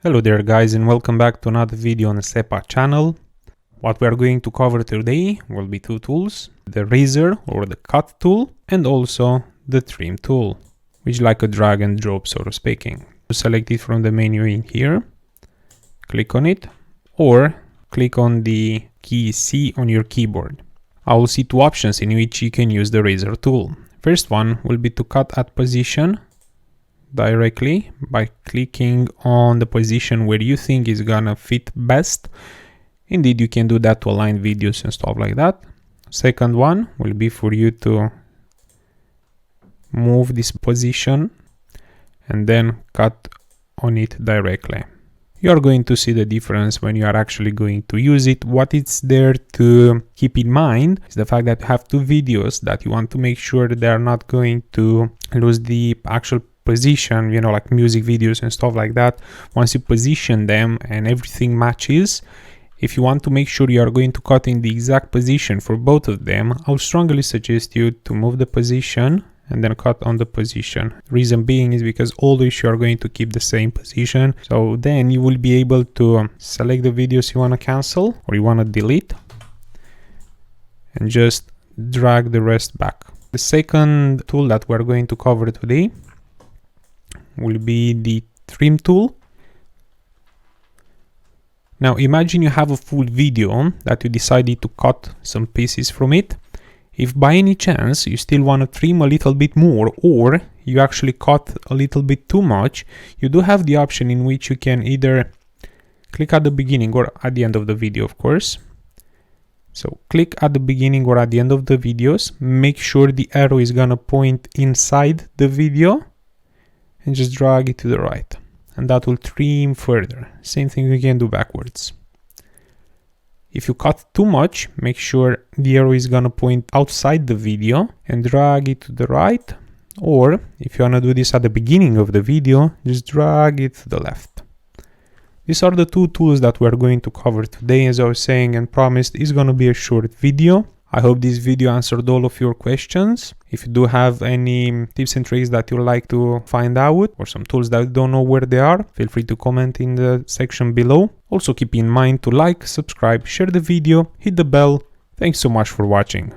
Hello there guys, and welcome back to another video on the SEPA channel. What we are going to cover today will be two tools, the razor or the cut tool and also the trim tool, which is like a drag and drop sort of speaking. Select it from the menu in here, click on it, or click on the key C on your keyboard. I will see two options in which you can use the razor tool. First one will be to cut at position directly by clicking on the position where you think is gonna fit best. Indeed, you can do that to align videos and stuff like that. Second one will be for you to move this position and then cut on it directly. You are going to see the difference when you are actually going to use it. What it's there to keep in mind is the fact that you have two videos that you want to make sure that they are not going to lose the actual position, you know, like music videos and stuff like that. Once you position them and everything matches, if you want to make sure you are going to cut in the exact position for both of them, I would strongly suggest you to move the position and then cut on the position. Reason being is because always you are going to keep the same position. So then you will be able to select the videos you want to cancel or you want to delete and just drag the rest back. The second tool that we're going to cover today will be the trim tool. Now imagine you have a full video that you decided to cut some pieces from it. If by any chance you still want to trim a little bit more, or you actually cut a little bit too much, you do have the option in which you can either click at the beginning or at the end of the video, of course. So click at the beginning or at the end of the videos, make sure the arrow is gonna point inside the video and just drag it to the right, and that will trim further. Same thing you can do backwards. If you cut too much, make sure the arrow is gonna point outside the video and drag it to the right, or if you wanna do this at the beginning of the video, just drag it to the left. These are the two tools that we're going to cover today. As I was saying and promised, it's gonna be a short video. I hope this video answered all of your questions. If you do have any tips and tricks that you'd like to find out, or some tools that you don't know where they are, feel free to comment in the section below. Also keep in mind to like, subscribe, share the video, hit the bell. Thanks so much for watching.